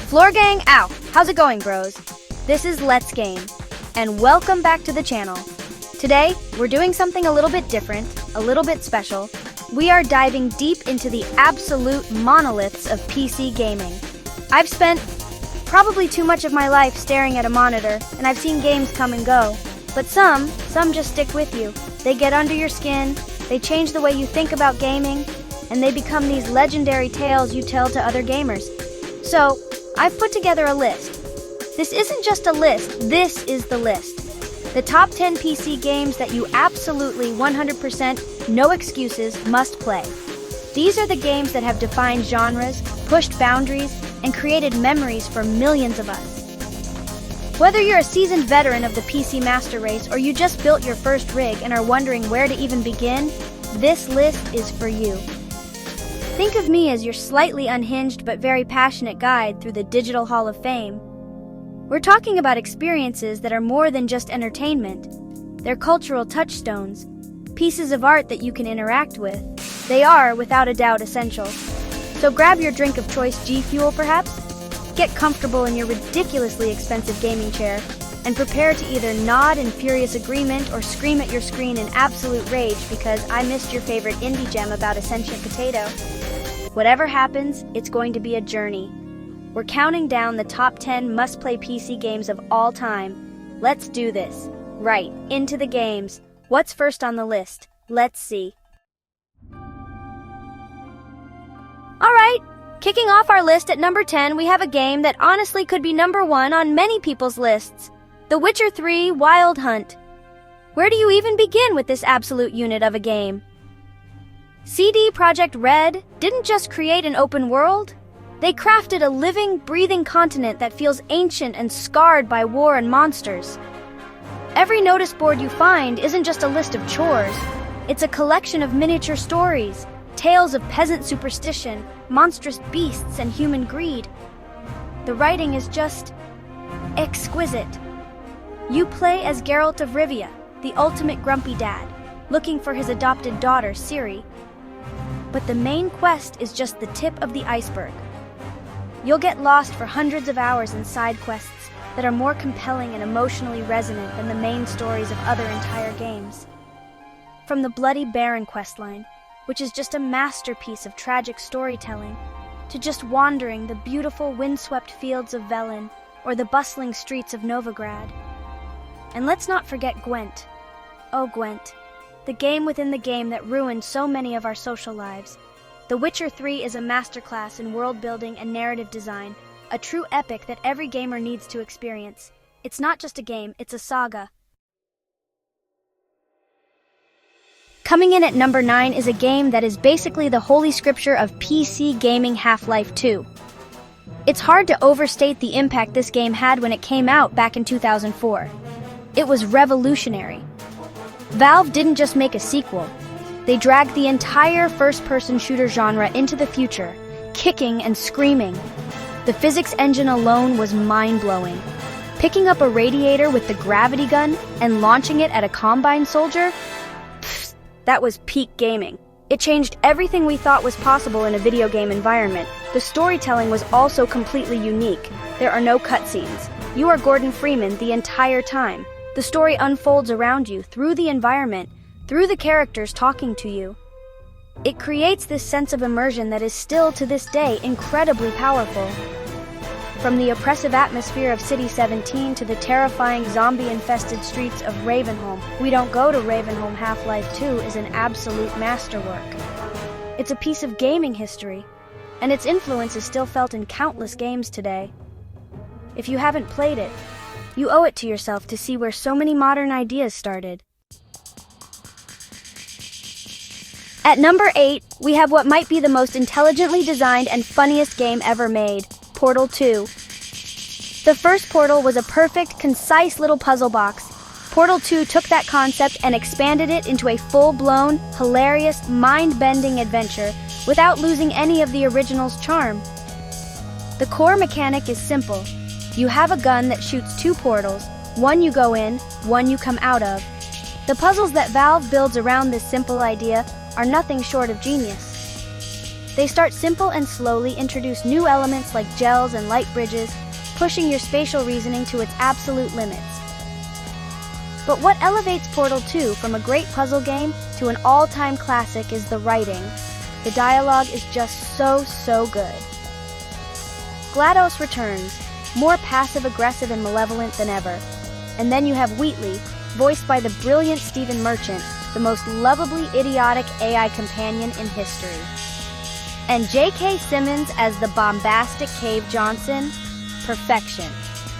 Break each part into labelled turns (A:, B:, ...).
A: Floor gang, ow! How's it going, bros? This is Let's Game, and welcome back to the channel. Today, we're doing something a little bit different, a little bit special. We are diving deep into the absolute monoliths of PC gaming. I've spent probably too much of my life staring at a monitor, and I've seen games come and go. But some just stick with you. They get under your skin, they change the way you think about gaming, and they become these legendary tales you tell to other gamers. So, I've put together a list. This isn't just a list, this is the list. The top 10 PC games that you absolutely 100%, no excuses, must play. These are the games that have defined genres, pushed boundaries, and created memories for millions of us. Whether you're a seasoned veteran of the PC master race or you just built your first rig and are wondering where to even begin, this list is for you. Think of me as your slightly unhinged but very passionate guide through the Digital Hall of Fame. We're talking about experiences that are more than just entertainment. They're cultural touchstones, pieces of art that you can interact with. They are, without a doubt, essential. So grab your drink of choice G Fuel, perhaps? Get comfortable in your ridiculously expensive gaming chair, and prepare to either nod in furious agreement or scream at your screen in absolute rage because I missed your favorite indie gem about a sentient potato. Whatever happens, it's going to be a journey. We're counting down the top 10 must-play PC games of all time. Let's do this. Right, into the games. What's first on the list? Let's see. Alright, kicking off our list at number 10, we have a game that honestly could be number 1 on many people's lists. The Witcher 3 Wild Hunt. Where do you even begin with this absolute unit of a game? CD Projekt Red didn't just create an open world. They crafted a living, breathing continent that feels ancient and scarred by war and monsters. Every notice board you find isn't just a list of chores. It's a collection of miniature stories, tales of peasant superstition, monstrous beasts, and human greed. The writing is just exquisite. You play as Geralt of Rivia, the ultimate grumpy dad, looking for his adopted daughter, Ciri. But the main quest is just the tip of the iceberg. You'll get lost for hundreds of hours in side quests that are more compelling and emotionally resonant than the main stories of other entire games. From the Bloody Baron questline, which is just a masterpiece of tragic storytelling, to just wandering the beautiful windswept fields of Velen or the bustling streets of Novigrad. And let's not forget Gwent. Oh, Gwent. The game within the game that ruined so many of our social lives. The Witcher 3 is a masterclass in world building and narrative design, a true epic that every gamer needs to experience. It's not just a game, it's a saga. Coming in at number 9 is a game that is basically the holy scripture of PC gaming, Half-Life 2. It's hard to overstate the impact this game had when it came out back in 2004. It was revolutionary. Valve didn't just make a sequel. They dragged the entire first-person shooter genre into the future, kicking and screaming. The physics engine alone was mind-blowing. Picking up a radiator with the gravity gun and launching it at a Combine soldier? Pfft, that was peak gaming. It changed everything we thought was possible in a video game environment. The storytelling was also completely unique. There are no cutscenes. You are Gordon Freeman the entire time. The story unfolds around you, through the environment, through the characters talking to you. It creates this sense of immersion that is still, to this day, incredibly powerful. From the oppressive atmosphere of City 17 to the terrifying zombie-infested streets of Ravenholm, We Don't Go to Ravenholm Half-Life 2 is an absolute masterwork. It's a piece of gaming history, and its influence is still felt in countless games today. If you haven't played it, you owe it to yourself to see where so many modern ideas started. At number 8, we have what might be the most intelligently designed and funniest game ever made, Portal 2. The first Portal was a perfect, concise little puzzle box. Portal 2 took that concept and expanded it into a full-blown, hilarious, mind-bending adventure without losing any of the original's charm. The core mechanic is simple. You have a gun that shoots 2 portals, one you go in, one you come out of. The puzzles that Valve builds around this simple idea are nothing short of genius. They start simple and slowly introduce new elements like gels and light bridges, pushing your spatial reasoning to its absolute limits. But what elevates Portal 2 from a great puzzle game to an all-time classic is the writing. The dialogue is just so good. GLaDOS returns, more passive-aggressive and malevolent than ever. And then you have Wheatley, voiced by the brilliant Stephen Merchant, the most lovably idiotic AI companion in history. And J.K. Simmons as the bombastic Cave Johnson, perfection.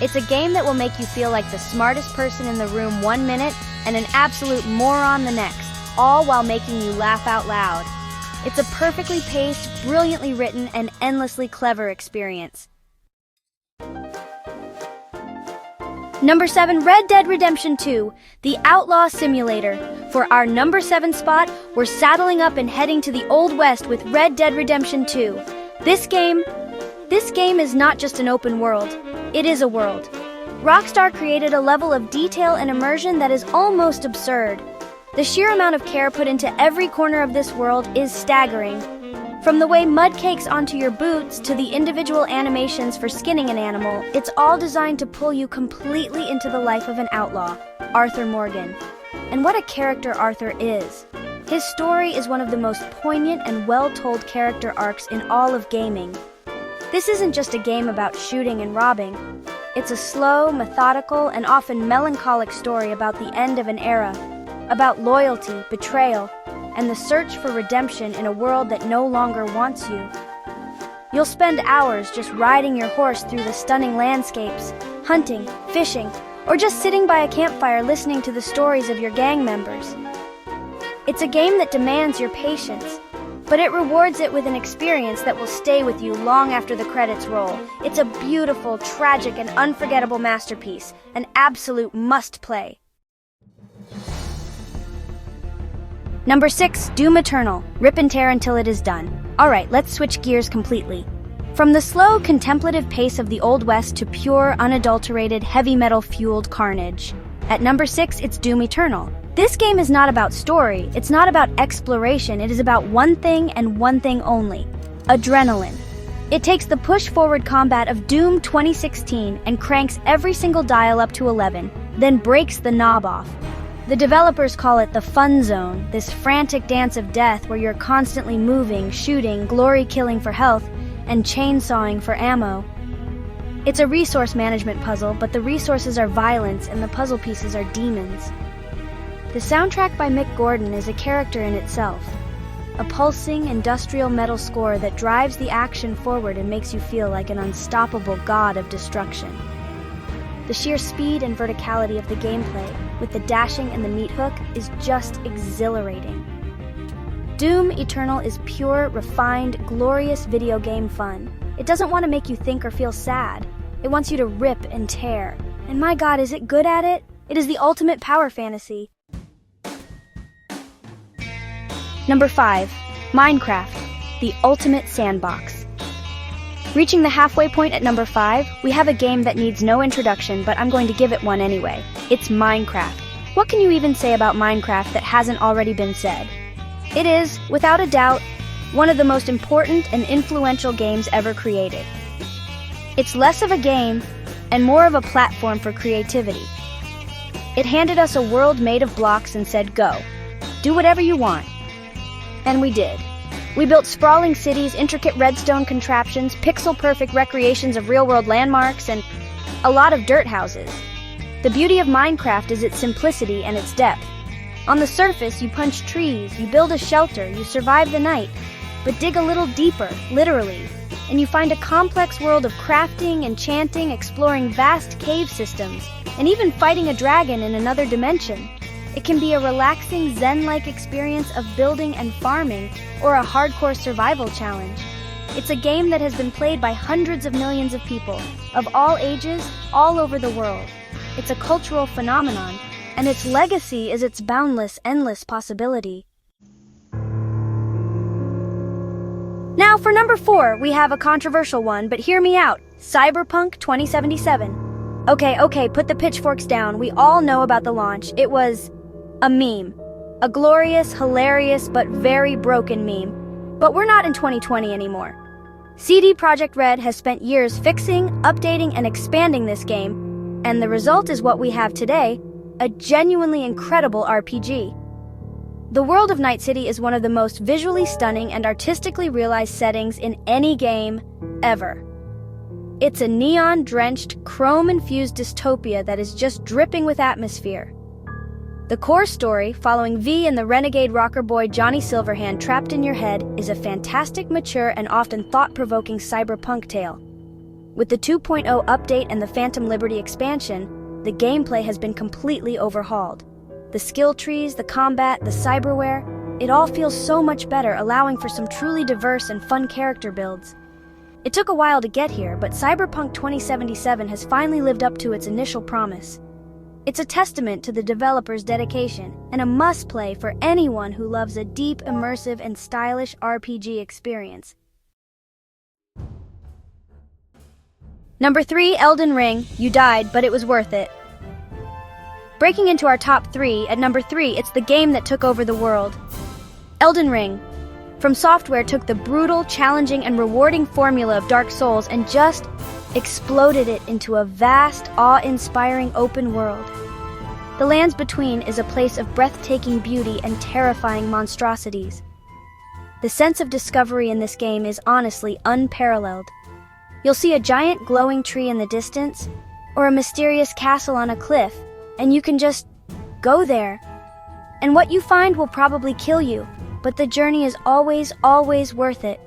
A: It's a game that will make you feel like the smartest person in the room 1 minute and an absolute moron the next, all while making you laugh out loud. It's a perfectly paced, brilliantly written, and endlessly clever experience. Number 7, Red Dead Redemption 2, the Outlaw Simulator. For our number 7 spot, we're saddling up and heading to the Old West with Red Dead Redemption 2. This game is not just an open world, it is a world. Rockstar created a level of detail and immersion that is almost absurd. The sheer amount of care put into every corner of this world is staggering. From the way mud cakes onto your boots to the individual animations for skinning an animal, it's all designed to pull you completely into the life of an outlaw, Arthur Morgan. And what a character Arthur is. His story is one of the most poignant and well-told character arcs in all of gaming. This isn't just a game about shooting and robbing. It's a slow, methodical, and often melancholic story about the end of an era, about loyalty, betrayal, and the search for redemption in a world that no longer wants you. You'll spend hours just riding your horse through the stunning landscapes, hunting, fishing, or just sitting by a campfire listening to the stories of your gang members. It's a game that demands your patience, but it rewards it with an experience that will stay with you long after the credits roll. It's a beautiful, tragic, and unforgettable masterpiece, an absolute must-play. Number 6, Doom Eternal. Rip and tear until it is done. Alright, let's switch gears completely. From the slow, contemplative pace of the Old West to pure, unadulterated, heavy metal-fueled carnage. At number 6, it's Doom Eternal. This game is not about story, it's not about exploration, it is about one thing and one thing only: adrenaline. It takes the push-forward combat of Doom 2016 and cranks every single dial up to 11, then breaks the knob off. The developers call it the fun zone, this frantic dance of death where you're constantly moving, shooting, glory-killing for health, and chainsawing for ammo. It's a resource management puzzle, but the resources are violence and the puzzle pieces are demons. The soundtrack by Mick Gordon is a character in itself, a pulsing, industrial metal score that drives the action forward and makes you feel like an unstoppable god of destruction. The sheer speed and verticality of the gameplay, with the dashing and the meat hook, is just exhilarating. Doom Eternal is pure, refined, glorious video game fun. It doesn't want to make you think or feel sad. It wants you to rip and tear. And my god, is it good at it? It is the ultimate power fantasy. Number 5, Minecraft, the ultimate sandbox. Reaching the halfway point at number 5, we have a game that needs no introduction, but I'm going to give it one anyway. It's Minecraft. What can you even say about Minecraft that hasn't already been said? It is, without a doubt, one of the most important and influential games ever created. It's less of a game and more of a platform for creativity. It handed us a world made of blocks and said, go, do whatever you want. And we did. We built sprawling cities, intricate redstone contraptions, pixel-perfect recreations of real-world landmarks, and a lot of dirt houses. The beauty of Minecraft is its simplicity and its depth. On the surface, you punch trees, you build a shelter, you survive the night. But dig a little deeper, literally, and you find a complex world of crafting, enchanting, exploring vast cave systems, and even fighting a dragon in another dimension. It can be a relaxing, zen-like experience of building and farming, or a hardcore survival challenge. It's a game that has been played by hundreds of millions of people, of all ages, all over the world. It's a cultural phenomenon, and its legacy is its boundless, endless possibility. Now for number 4, we have a controversial one, but hear me out. Cyberpunk 2077. Okay, put the pitchforks down. We all know about the launch. It was a meme. A glorious, hilarious, but very broken meme. But we're not in 2020 anymore. CD Projekt Red has spent years fixing, updating, and expanding this game, and the result is what we have today, a genuinely incredible RPG. The world of Night City is one of the most visually stunning and artistically realized settings in any game ever. It's a neon-drenched, chrome-infused dystopia that is just dripping with atmosphere. The core story, following V and the renegade rocker boy Johnny Silverhand trapped in your head, is a fantastic, mature, and often thought-provoking cyberpunk tale. With the 2.0 update and the Phantom Liberty expansion, the gameplay has been completely overhauled. The skill trees, the combat, the cyberware, it all feels so much better, allowing for some truly diverse and fun character builds. It took a while to get here, but Cyberpunk 2077 has finally lived up to its initial promise. It's a testament to the developers' dedication, and a must-play for anyone who loves a deep, immersive, and stylish RPG experience. Number 3, Elden Ring. You died, but it was worth it. Breaking into our top 3, at number 3, it's the game that took over the world. Elden Ring. From Software took the brutal, challenging, and rewarding formula of Dark Souls and just exploded it into a vast, awe-inspiring open world. The Lands Between is a place of breathtaking beauty and terrifying monstrosities. The sense of discovery in this game is honestly unparalleled. You'll see a giant glowing tree in the distance, or a mysterious castle on a cliff, and you can just go there. And what you find will probably kill you, but the journey is always worth it.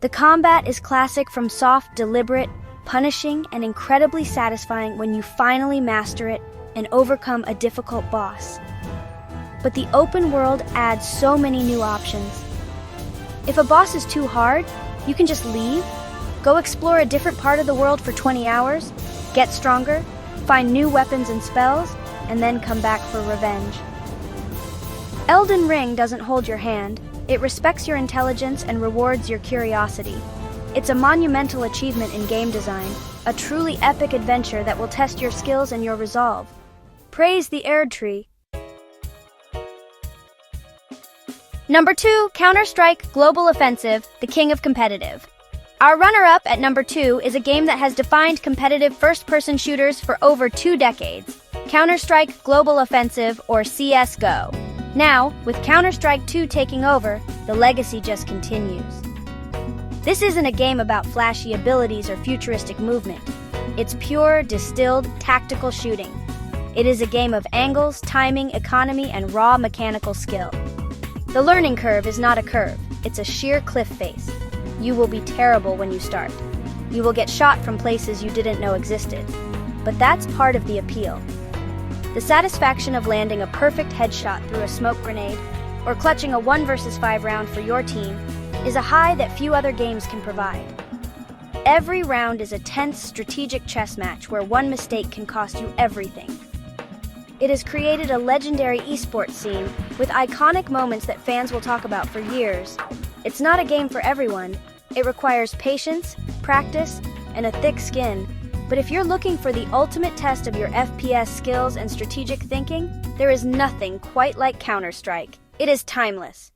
A: The combat is classic, from soft, deliberate, punishing, and incredibly satisfying when you finally master it and overcome a difficult boss. But the open world adds so many new options. If a boss is too hard, you can just leave, go explore a different part of the world for 20 hours, get stronger, find new weapons and spells, and then come back for revenge. Elden Ring doesn't hold your hand. It respects your intelligence and rewards your curiosity. It's a monumental achievement in game design, a truly epic adventure that will test your skills and your resolve. Praise the Erdtree. Number 2, Counter-Strike Global Offensive, the king of competitive. Our runner-up at number 2 is a game that has defined competitive first-person shooters for over 2 decades, Counter-Strike Global Offensive, or CSGO. Now, with Counter-Strike 2 taking over, the legacy just continues. This isn't a game about flashy abilities or futuristic movement. It's pure, distilled, tactical shooting. It is a game of angles, timing, economy, and raw mechanical skill. The learning curve is not a curve, it's a sheer cliff face. You will be terrible when you start. You will get shot from places you didn't know existed. But that's part of the appeal. The satisfaction of landing a perfect headshot through a smoke grenade, or clutching a 1 versus 5 round for your team, is a high that few other games can provide. Every round is a tense, strategic chess match where one mistake can cost you everything. It has created a legendary esports scene with iconic moments that fans will talk about for years. It's not a game for everyone. It requires patience, practice, and a thick skin. But if you're looking for the ultimate test of your FPS skills and strategic thinking, there is nothing quite like Counter-Strike. It is timeless.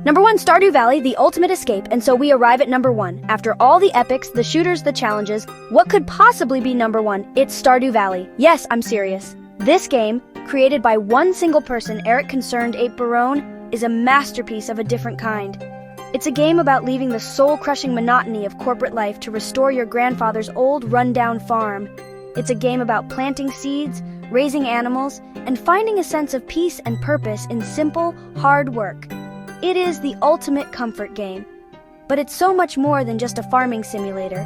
A: Number 1, Stardew Valley, the ultimate escape, and so we arrive at number 1. After all the epics, the shooters, the challenges, what could possibly be number 1? It's Stardew Valley. Yes, I'm serious. This game, created by one single person, Eric Concerned Ape Barone, is a masterpiece of a different kind. It's a game about leaving the soul-crushing monotony of corporate life to restore your grandfather's old, run-down farm. It's a game about planting seeds, raising animals, and finding a sense of peace and purpose in simple, hard work. It is the ultimate comfort game. But it's so much more than just a farming simulator.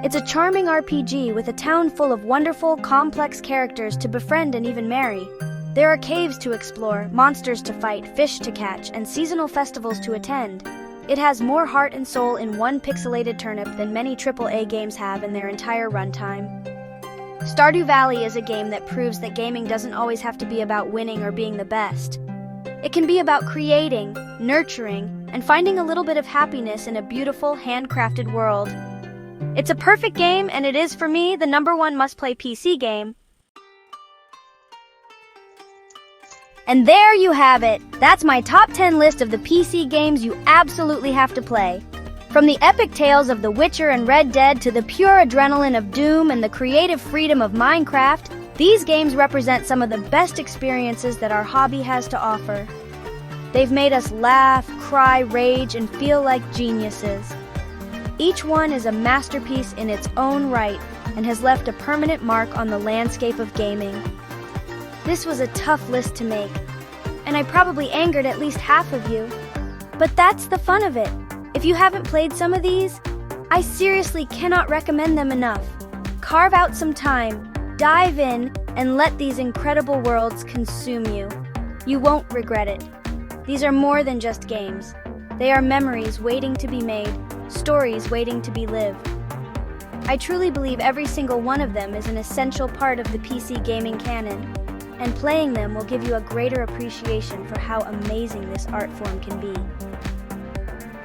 A: It's a charming RPG with a town full of wonderful, complex characters to befriend and even marry. There are caves to explore, monsters to fight, fish to catch, and seasonal festivals to attend. It has more heart and soul in one pixelated turnip than many AAA games have in their entire runtime. Stardew Valley is a game that proves that gaming doesn't always have to be about winning or being the best. It can be about creating, nurturing, and finding a little bit of happiness in a beautiful, handcrafted world. It's a perfect game, and it is, for me, the number 1 must-play PC game. And there you have it. That's my top 10 list of the PC games you absolutely have to play. From the epic tales of The Witcher and Red Dead to the pure adrenaline of Doom and the creative freedom of Minecraft, these games represent some of the best experiences that our hobby has to offer. They've made us laugh, cry, rage, and feel like geniuses. Each one is a masterpiece in its own right and has left a permanent mark on the landscape of gaming. This was a tough list to make, and I probably angered at least half of you. But that's the fun of it. If you haven't played some of these, I seriously cannot recommend them enough. Carve out some time, dive in, and let these incredible worlds consume you. You won't regret it. These are more than just games. They are memories waiting to be made, stories waiting to be lived. I truly believe every single one of them is an essential part of the PC gaming canon, and playing them will give you a greater appreciation for how amazing this art form can be.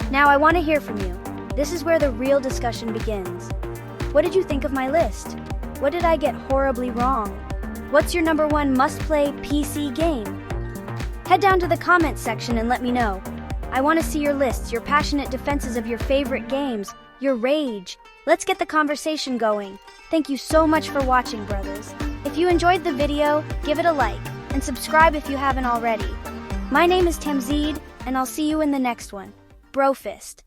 A: Now I want to hear from you. This is where the real discussion begins. What did you think of my list? What did I get horribly wrong? What's your number one must-play PC game? Head down to the comments section and let me know. I want to see your lists, your passionate defenses of your favorite games, your rage. Let's get the conversation going. Thank you so much for watching, brothers. If you enjoyed the video, give it a like, and subscribe if you haven't already. My name is Tamzeed, and I'll see you in the next one. Brofist.